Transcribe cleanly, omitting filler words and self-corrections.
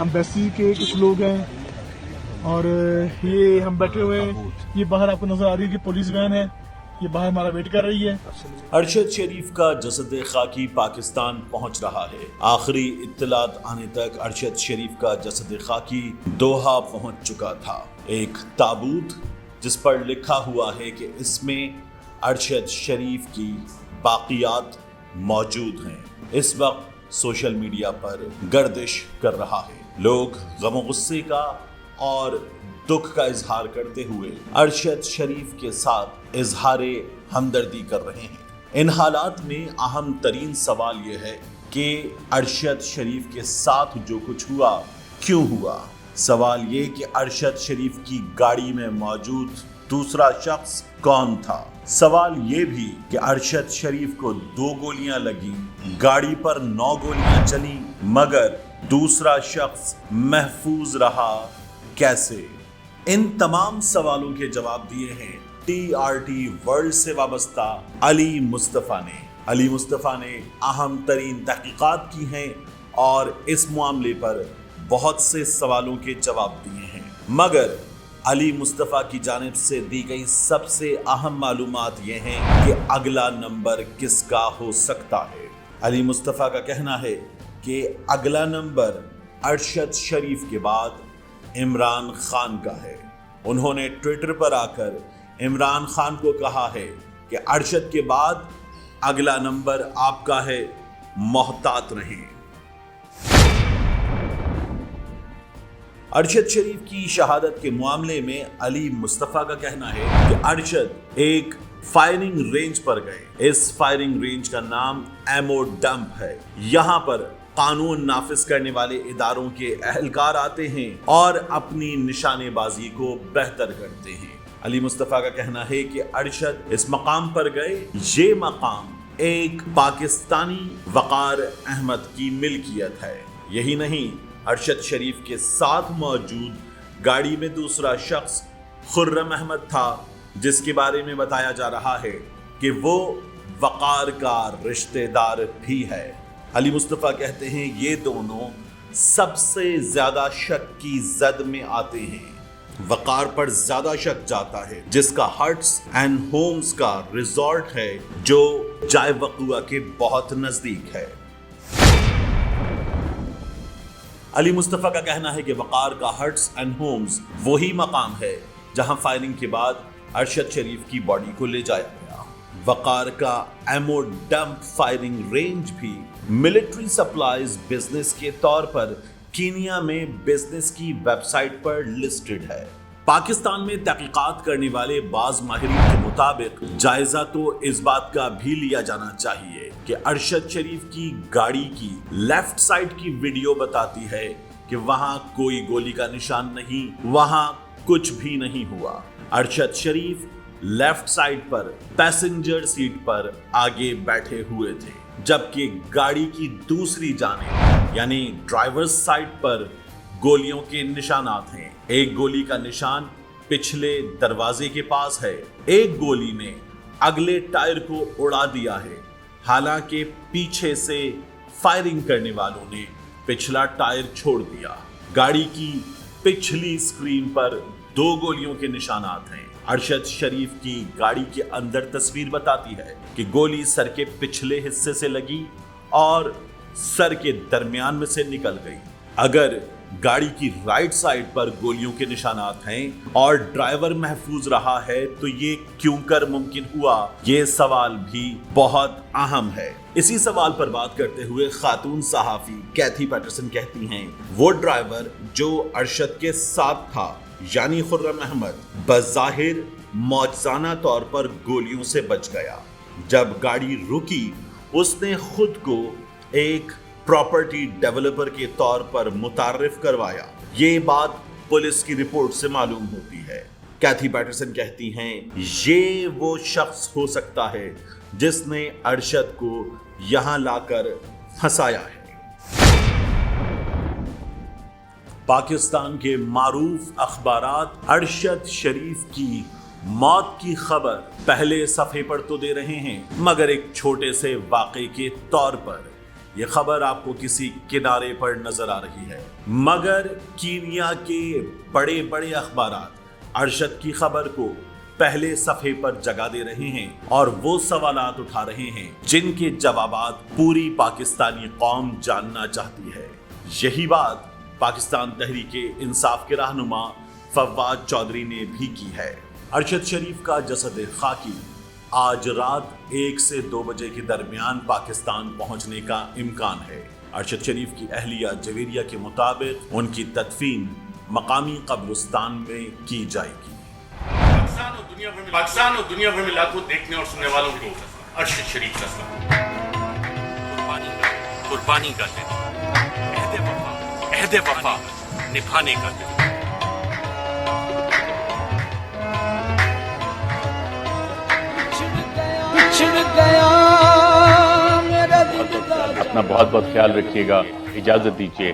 Embassy के कुछ लोग हैं और ये हम बैठे हुए हैं। ये बाहर आपको नजर आ रही है कि पुलिस वैन है, ये बाहर हमारा वेट कर रही है। अरशद शरीफ का जसद खाकी पाकिस्तान पहुंच रहा है। आखिरी इत्तलात आने तक अरशद शरीफ का जसद खाकी दोहा पहुंच चुका था। एक ताबूत जिस पर लिखा हुआ है कि इसमें अरशद शरीफ की बाकियात मौजूद हैं, इस वक्त सोशल मीडिया पर गर्दिश कर रहा है। लोग गम गुस्से का और दुख का इजहार करते हुए अरशद शरीफ के साथ इजहारे हमदर्दी कर रहे हैं। इन हालात में अहम तरीन सवाल यह है कि अरशद शरीफ के साथ जो कुछ हुआ क्यों हुआ। सवाल ये कि अरशद शरीफ की गाड़ी में मौजूद दूसरा शख्स कौन था। सवाल ये भी कि अरशद शरीफ को 2 गोलियां लगी, गाड़ी पर 9 गोलियां चली, मगर दूसरा शख्स महफूज रहा कैसे। इन तमाम सवालों के जवाब दिए हैं TRT वर्ल्ड से वाबस्ता अली मुस्तफ़ा ने। अली मुस्तफ़ा ने अहम तरीन तहकीकात की हैं और इस मामले पर बहुत से सवालों के जवाब दिए हैं, मगर अली मुस्तफ़ा की जानिब से दी गई सबसे अहम मालूमात ये हैं कि अगला नंबर किसका हो सकता है। अली मुस्तफ़ा का कहना है कि अगला नंबर अरशद शरीफ के बाद इमरान खान का है। उन्होंने ट्विटर पर आकर इमरान खान को कहा है कि अरशद के बाद अगला नंबर आपका है, मोहतात रहें। अरशद शरीफ की शहादत के मामले में अली मुस्तफ़ा का कहना है कि अरशद एक फायरिंग रेंज पर गए। इस फायरिंग रेंज का नाम एमो डंप है। यहाँ पर कानून नाफिज करने वाले इदारों के अहलकार आते हैं और अपनी निशानेबाजी को बेहतर करते हैं। अली मुस्तफ़ा का कहना है कि अरशद इस मकाम पर गए। ये मकाम एक पाकिस्तानी वक़ार अहमद की मिल्कियत है। यही नहीं, अरशद शरीफ के साथ मौजूद गाड़ी में दूसरा शख्स खुर्रम अहमद था, जिसके बारे में बताया जा रहा है कि वो वक़ार का रिश्तेदार भी है। अली मुस्तफ़ा कहते हैं ये दोनों सबसे ज्यादा शक की जद में आते हैं। वक़ार पर ज्यादा शक जाता है, जिसका हट्स एंड होम्स का रिजॉर्ट है जो जाए वक़ुआ के बहुत नजदीक है। अली मुस्तफ़ा का कहना है कि वक़ार का हट्स एंड होम्स वही मकाम है जहां फायरिंग के बाद अरशद शरीफ की बॉडी को ले जाया गया। वक़ार का एमो डंप फायरिंग रेंज भी मिलिट्री सप्लाईज बिजनेस के तौर पर कीनिया में बिजनेस की वेबसाइट पर लिस्टेड है। पाकिस्तान में तहकीकात करने वाले बाज माहिरीन के मुताबिक जायजा तो इस बात का भी लिया जाना चाहिए कि अरशद शरीफ की गाड़ी की लेफ्ट साइड की वीडियो बताती है कि वहां कोई गोली का निशान नहीं, वहां कुछ भी नहीं हुआ। अरशद शरीफ लेफ्ट साइड पर पैसेंजर सीट पर आगे बैठे हुए थे, जबकि गाड़ी की दूसरी जानिब यानी ड्राइवर्स साइड पर गोलियों के निशानात हैं। एक गोली का निशान पिछले दरवाजे के पास है, एक गोली ने अगले टायर को उड़ा दिया है। हालांकि पीछे से फायरिंग करने वालों ने पिछला टायर छोड़ दिया। गाड़ी की पिछली स्क्रीन पर 2 गोलियों के निशानात हैं। अरशद शरीफ की गाड़ी के अंदर तस्वीर बताती है कि गोली सर के पिछले हिस्से से लगी और सर के दरमियान में से निकल गई। अगर गाड़ी की राइट साइड पर गोलियों के निशानात हैं और ड्राइवर महफूज रहा है तो ये क्यों कर मुमकिन हुआ, ये सवाल भी बहुत अहम है। इसी सवाल पर बात करते हुए खातून सहाफी कैथी पैटरसन कहती हैं वो ड्राइवर जो अरशद के साथ था यानी खुर्रम अहमद बज़ाहिर मौजज़ाना तौर पर गोलियों से बच गया। जब गाड़ी रुकी उसने खुद को एक प्रॉपर्टी डेवलपर के तौर पर मुतारिफ करवाया। ये बात पुलिस की रिपोर्ट से मालूम होती है। कैथी पैटरसन कहती हैं ये वो शख्स हो सकता है जिसने अरशद को यहां लाकर फंसाया है। पाकिस्तान के मारूफ अखबारात अरशद शरीफ की मौत की खबर पहले सफ़े पर तो दे रहे हैं, मगर एक छोटे से वाक़े के तौर पर। یہ خبر آپ کو کسی کنارے پر نظر آ رہی ہے، مگر کینیا کے بڑے بڑے اخبارات ارشد کی خبر کو پہلے صفحے پر جگہ دے رہے ہیں اور وہ سوالات اٹھا رہے ہیں جن کے جوابات پوری پاکستانی قوم جاننا چاہتی ہے۔ یہی بات پاکستان تحریک انصاف کے رہنما فواد چودھری نے بھی کی ہے۔ ارشد شریف کا جسد خاکی آج رات 1 سے 2 بجے کے درمیان پاکستان پہنچنے کا امکان ہے۔ ارشد شریف کی اہلیہ جویریہ کے مطابق ان کی تدفین مقامی قبرستان میں کی جائے گی۔ پاکستان اور دنیا بھر میں لاکھوں دیکھنے اور سننے والوں کو ارشد شریف کا سلام۔ قربانی کا دن، عہد وفا نبھانے کا دن۔ اپنا بہت بہت خیال رکھیے گا، اجازت دیجیے۔